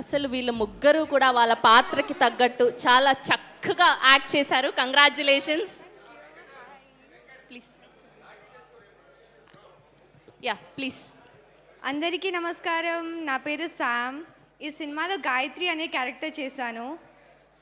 అసలు వీళ్ళ ముగ్గురు కూడా వాళ్ళ పాత్రకి తగ్గట్టు చాలా చక్కగా యాక్ట్ చేశారు. కంగ్రాచ్యులేషన్స్. Please yeah please. అందరికీ నమస్కారం. నా పేరు శామ్. ఈ సినిమాలో గాయత్రి అనే క్యారెక్టర్ చేశాను.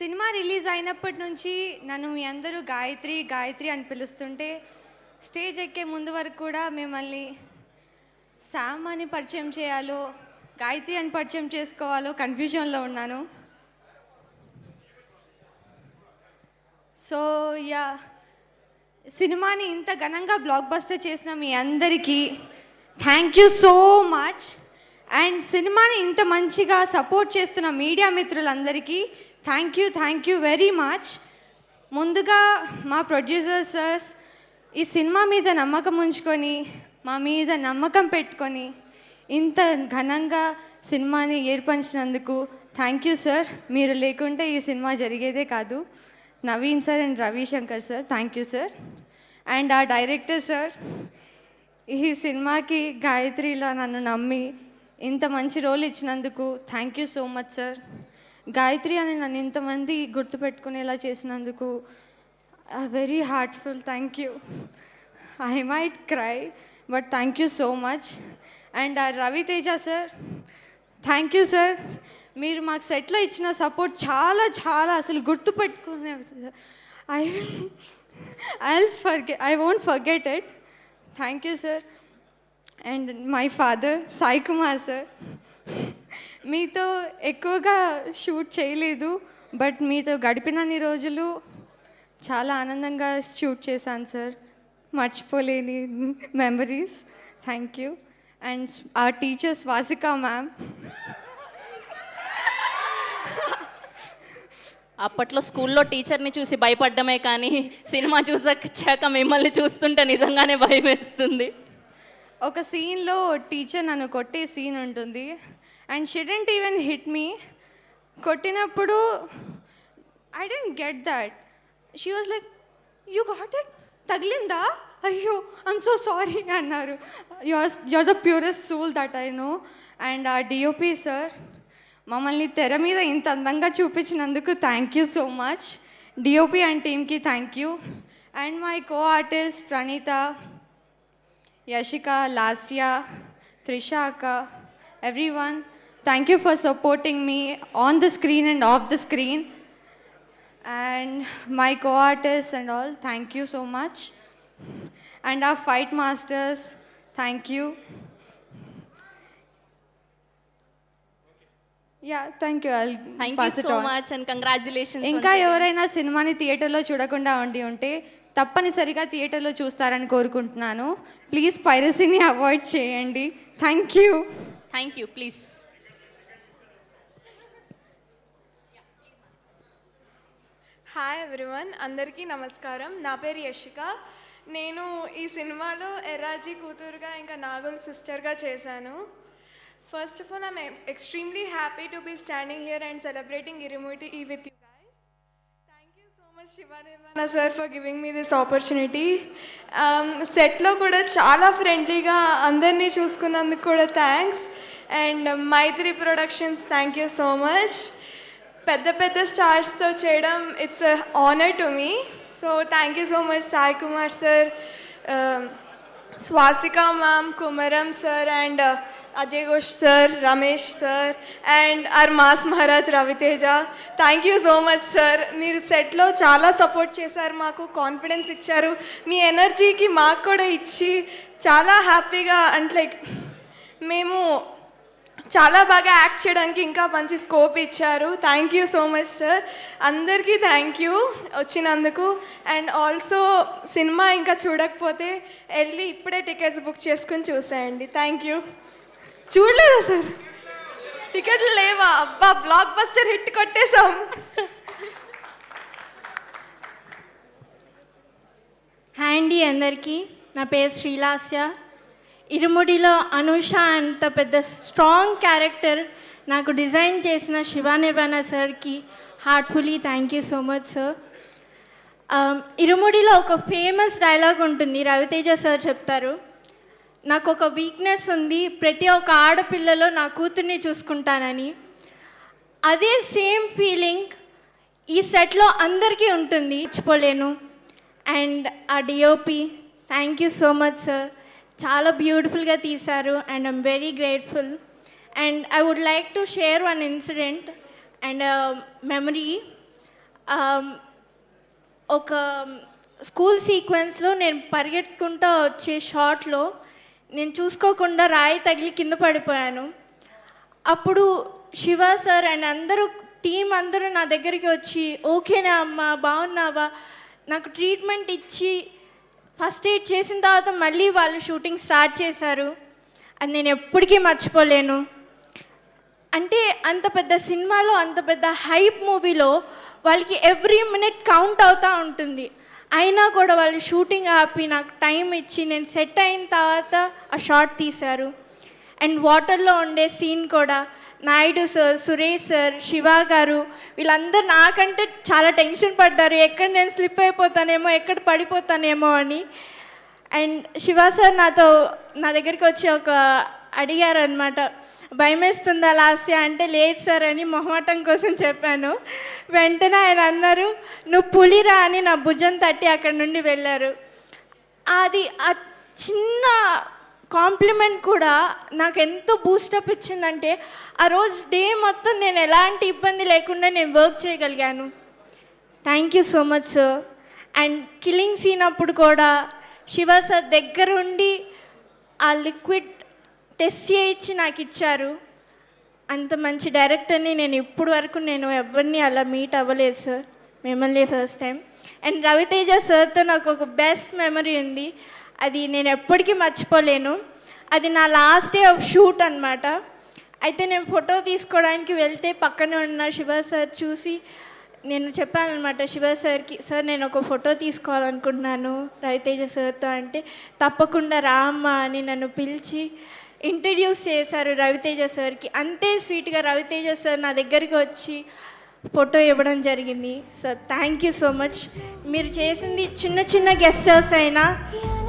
సినిమా రిలీజ్ అయినప్పటి నుంచి నన్ను మీ అందరూ గాయత్రి గాయత్రి అని పిలుస్తుంటే స్టేజ్ ఎక్కే ముందు వరకు కూడా మిమ్మల్ని శామ్ అని పరిచయం చేయాలో గాయత్రి అని పరిచయం చేసుకోవాలో కన్ఫ్యూజన్లో ఉన్నాను. సో యా, సినిమాని ఇంత ఘనంగా బ్లాక్ బస్టర్ చేసిన మీ అందరికీ thank you so much. And సినిమాని ఇంత మంచిగా సపోర్ట్ చేస్తున్న మీడియా మిత్రులందరికీ థ్యాంక్ యూ వెరీ మచ్. ముందుగా మా ప్రొడ్యూసర్ సర్స్ ఈ సినిమా మీద నమ్మకం ఉంచుకొని మా మీద నమ్మకం పెట్టుకొని ఇంత ఘనంగా సినిమాని ఏర్పరిచినందుకు థ్యాంక్ యూ సార్. మీరు లేకుంటే ఈ సినిమా జరిగేదే కాదు. Naveen sir and Ravishankar sir, thank you sir. And ఆ డైరెక్టర్ సార్, ఈ సినిమాకి గాయత్రిలా నన్ను నమ్మి ఇంత మంచి రోల్ ఇచ్చినందుకు thank you so much sir. Gayatri అని నన్ను ఇంతమంది గుర్తుపెట్టుకునేలా చేసినందుకు very heartful thank you. I might cry but thank you so much. And Raviteja sir, thank you sir. మీరు మాకు సెట్లో ఇచ్చిన సపోర్ట్ చాలా చాలా అసలు గుర్తుపెట్టుకునే I won't forget it. Thank you sir. And my father Sai Kumar sir, మీతో ఎక్కువగా షూట్ చేయలేదు బట్ మీతో గడిపినన్ని రోజులు చాలా ఆనందంగా షూట్ చేశాను సార్. మర్చిపోలేని మెమరీస్. Thank you. అండ్ ఆ టీచర్ స్వాసిక మ్యామ్, అప్పట్లో స్కూల్లో టీచర్ని చూసి భయపడ్డమే కానీ సినిమా చూసాక మిమ్మల్ని చూస్తుంటే నిజంగానే భయం వేస్తుంది. ఒక సీన్లో టీచర్ నన్ను కొట్టే సీన్ ఉంటుంది and she didn't even hit me. కొట్టినప్పుడు I don't get that. She was like, you got it, తగిలిందా, అయ్యో ఐమ్ సో సారీ అన్నారు. You're the purest soul that I know. And ఆ డిఓపి సార్, మమ్మల్ని తెర మీద ఇంత అందంగా చూపించినందుకు thank you so much. DOP and టీమ్కి thank you. And my co artist Praneetha, Yashika, Lasya, Trisha అక్క, everyone, thank you for supporting me on the screen and off the screen. And my co-artists and all, thank you so much. And our fight masters, thank you. Yeah, thank you. I'll thank you pass it so on. Much and congratulations. ఇంకా ఎవరైనా సినిమాని థియేటర్లో చూడకుండా ఉంటే తప్పనిసరిగా థియేటర్లో చూస్తారని కోరుకుంటున్నాను. ప్లీజ్ పైరసీని అవాయిడ్ చేయండి. Thank you. Thank you. Please. Hi everyone, అందరికీ నమస్కారం. నా పేరు యశిక. నేను ఈ సినిమాలో ఎర్రాజీ కూతురుగా ఇంకా నాగుల్ సిస్టర్గా చేశాను. First of all I'm extremely happy to be standing here and celebrating ఇరిమ్యూనిటీ with you guys. Thank you so much Shiva Nirmala sir for giving me this opportunity. సెట్లో కూడా చాలా ఫ్రెండ్లీగా అందరినీ చూసుకున్నందుకు కూడా thanks. And Mythri productions, thank you so much. పెద్ద పెద్ద స్టార్స్తో చేయడం it's honour to me. So thank you so much Sai Kumar sir, Swasika ma'am, Kumaram sir and Ajay Ghosh sir, Ramesh sir and our mass Maharaj Ravi Teja. Thank you so much sir. మీరు సెట్లో చాలా సపోర్ట్ చేశారు, మాకు confidence ఇచ్చారు, మీ ఎనర్జీకి మాకు కూడా ఇచ్చి చాలా హ్యాపీగా అంటే లైక్ మేము చాలా బాగా యాక్ట్ చేయడానికి ఇంకా మంచి స్కోప్ ఇచ్చారు. Thank you so much sir. అందరికీ థ్యాంక్ యూ వచ్చినందుకు. అండ్ ఆల్సో సినిమా ఇంకా చూడకపోతే వెళ్ళి ఇప్పుడే టికెట్స్ బుక్ చేసుకుని చూసేయండి. Thank you. చూడలేదా సార్? టికెట్లు లేవా? అబ్బా, బ్లాక్ బస్టర్ హిట్ కొట్టేశాం. హాయ్ అండి అందరికీ. నా పేరు శ్రీలాస్య. ఇరుముడిలో అనూష అంత పెద్ద స్ట్రాంగ్ క్యారెక్టర్ నాకు డిజైన్ చేసిన శివ నిర్వాణ సార్కి heartfully thank you so much sir. ఇరుముడిలో ఒక ఫేమస్ డైలాగ్ ఉంటుంది, రవితేజ సార్ చెప్తారు, నాకు ఒక వీక్నెస్ ఉంది, ప్రతి ఒక్క ఆడపిల్లలో నా కూతుర్ని చూసుకుంటానని. అదే సేమ్ ఫీలింగ్ ఈ సెట్లో అందరికీ ఉంటుంది, మర్చిపోలేను. అండ్ ఆ DOP, thank you so much sir, చాలా బ్యూటిఫుల్గా తీశారు and I'm very grateful. And I would like to share one incident and memory. ఒక స్కూల్ సీక్వెన్స్లో నేను పరిగెత్తుకుంటూ వచ్చే షాట్లో నేను చూసుకోకుండా రాయి తగిలి కింద పడిపోయాను. అప్పుడు శివ సార్ అండ్ అందరూ టీం అందరూ నా దగ్గరికి వచ్చి, ఓకేనా అమ్మా, బాగున్నావా, నాకు ట్రీట్మెంట్ ఇచ్చి ఫస్ట్ ఎయిడ్ చేసిన తర్వాత మళ్ళీ వాళ్ళు షూటింగ్ స్టార్ట్ చేశారు. అది నేను ఎప్పటికీ మర్చిపోలేను. అంటే అంత పెద్ద సినిమాలో, అంత పెద్ద హైప్ మూవీలో వాళ్ళకి ఎవ్రీ మినిట్ కౌంట్ అవుతూ ఉంటుంది. అయినా కూడా వాళ్ళు షూటింగ్ ఆపి నాకు టైం ఇచ్చి నేను సెట్ అయిన తర్వాత ఆ షాట్ తీశారు. అండ్ వాటర్లో ఉండే సీన్ కూడా నాయుడు సార్, సురేష్ సార్, శివ గారు వీళ్ళందరూ నాకంటే చాలా టెన్షన్ పడ్డారు, ఎక్కడ నేను స్లిప్ అయిపోతానేమో, ఎక్కడ పడిపోతానేమో అని. అండ్ శివ సార్ నా దగ్గరికి వచ్చి అడిగారు అనమాట, భయమేస్తుందా లాస్య అంటే, లేదు సార్ అని మొహమాటం కోసం చెప్పాను. వెంటనే ఆయన అన్నారు, నువ్వు పులిరా అని నా భుజం తట్టి అక్కడి నుండి వెళ్ళారు. అది ఆ చిన్న కాంప్లిమెంట్ కూడా నాకు ఎంతో బూస్టప్ ఇచ్చిందంటే, ఆ రోజు డే మొత్తం నేను ఎలాంటి ఇబ్బంది లేకుండా నేను వర్క్ చేయగలిగాను. Thank you so much sir. And killing scene అప్పుడు కూడా శివ సార్ దగ్గరుండి ఆ లిక్విడ్ టెస్ట్ చేయించి నాకు ఇచ్చారు. అంత మంచి డైరెక్టర్ని నేను ఇప్పుడు వరకు నేను ఎవరిని అలా మీట్ అవ్వలేదు సార్, మిమ్మల్ని ఫస్ట్ టైం. అండ్ రవితేజ సార్తో నాకు ఒక బెస్ట్ మెమరీ ఉంది, అది నేను ఎప్పటికీ మర్చిపోలేను. అది నా లాస్ట్ డే ఆఫ్ షూట్ అనమాట. అయితే నేను ఫోటో తీసుకోవడానికి వెళ్తే పక్కనే ఉన్న శివ సార్ చూసి నేను చెప్పాను అనమాట శివ సార్కి, సార్ నేను ఒక ఫోటో తీసుకోవాలనుకుంటున్నాను రవితేజ సార్తో అంటే, తప్పకుండా రామ్మా అని నన్ను పిలిచి ఇంట్రడ్యూస్ చేశారు రవితేజ సార్కి. అంతే స్వీట్గా రవితేజ సార్ నా దగ్గరికి వచ్చి ఫోటో ఇవ్వడం జరిగింది. Sir thank you so much. మీరు చేసింది చిన్న చిన్న గెస్టర్స్ అయినా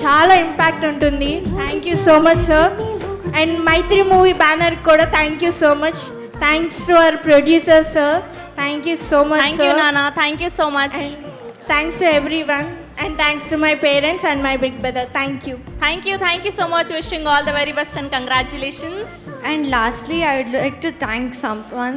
చాలా ఇంపాక్ట్ ఉంటుంది. Thank you so much sir. And Mythri movie banner కూడా thank you so much. Thanks to our producer sir, thank you so much. Thank you నానా, thank you so much. Thanks to everyone and thanks to my parents and my big brother. Thank you. Thank you so much. Wishing all the very best and congratulations. And lastly, I would like to thank someone.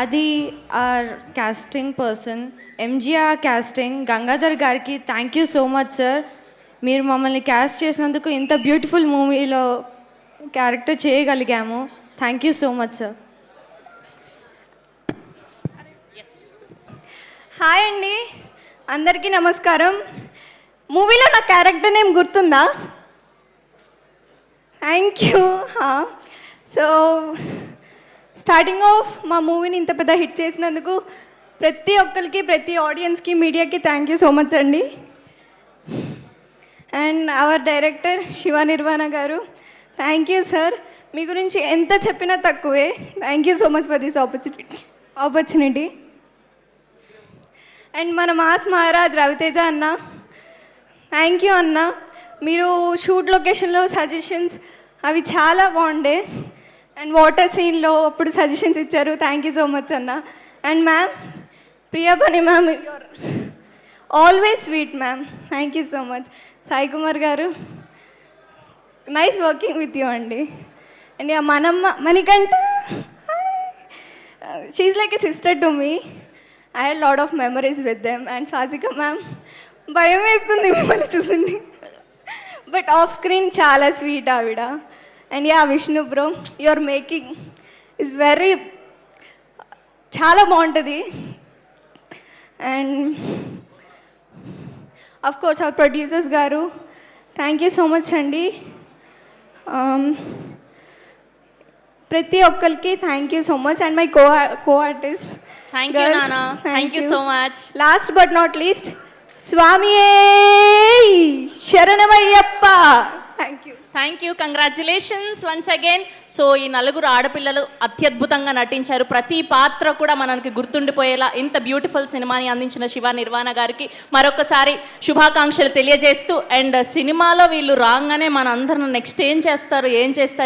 Adi, our casting person, MGR casting, Gangadhar Garki. Thank you so much, sir. మీరు మమ్మల్ని caste చేసినందుకు ఇంత beautiful మూవీలో character చేయగలిగాము. Thank you so much sir. Hi అండి, అందరికీ నమస్కారం. మూవీలో నా క్యారెక్టర్ నేమ్ గుర్తుందా? Thank you. So starting of మా మూవీని ఇంత పెద్ద హిట్ చేసినందుకు ప్రతి ఒక్కరికి, ప్రతి ఆడియన్స్కి, మీడియాకి థ్యాంక్ యూ సో మచ్ అండి. And hour director Shiva Nirvana గారు, థ్యాంక్ యూ సార్. మీ గురించి ఎంత చెప్పినా తక్కువే. Thank you so much for this opportunity. And మన మాస్ మహారాజ్ రవితేజ అన్న, థ్యాంక్ యూ అన్న. మీరు షూట్ లొకేషన్లో సజెషన్స్ అవి చాలా బాగుండే. అండ్ వాటర్ సీన్లో అప్పుడు సజెషన్స్ ఇచ్చారు. థ్యాంక్ యూ సో మచ్ అన్న. And ma'am Priyabani ma'am, you're always sweet ma'am. Thank you so much. Sai Kumar garu, nice working with you అండి. And Manikanta, she's like a sister to me. I had a lot of memories with them. And Swasika ma'am, భయం వేస్తుంది మిమ్మల్ని చూసింది, but off screen చాలా sweet ఆవిడ. And yeah Vishnu bro, your making is very చాలా బాగుంటుంది. And of course hour producers గారు, thank you so much అండి. ప్రతి ఒక్కరికి thank you so much. And my co artist, Thank you Nana, thank you so much. Last but not least, Swamiye Sharanamayyappa. Thank you congratulations once again. So ఈ నలుగురు ఆడపిల్లలు అత్యద్భుతంగా నటించారు. ప్రతి పాత్ర కూడా మనకి గుర్తుండిపోయేలా ఇంత బ్యూటిఫుల్ సినిమాని అందించిన శివ నిర్వాణ గారికి మరొకసారి శుభాకాంక్షలు తెలియజేస్తూ, అండ్ సినిమాలో వీళ్ళు రాగానే మన అందరం నెక్స్ట్ ఏం చేస్తారు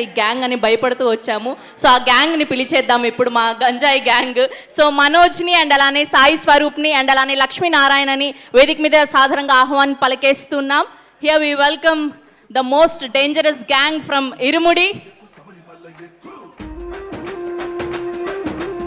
ఈ గ్యాంగ్ అని భయపడుతూ వచ్చాము. సో ఆ గ్యాంగ్ని పిలిచేద్దాం ఇప్పుడు, మా గంజాయి గ్యాంగ్. సో మనోజ్ని అండ్ అలానే సాయి స్వరూప్ని అండ్ అలానే లక్ష్మీనారాయణని వేదిక మీద సాధారణంగా ఆహ్వానం పలికేస్తున్నాం. Here we welcome the most dangerous gang from Irumudi.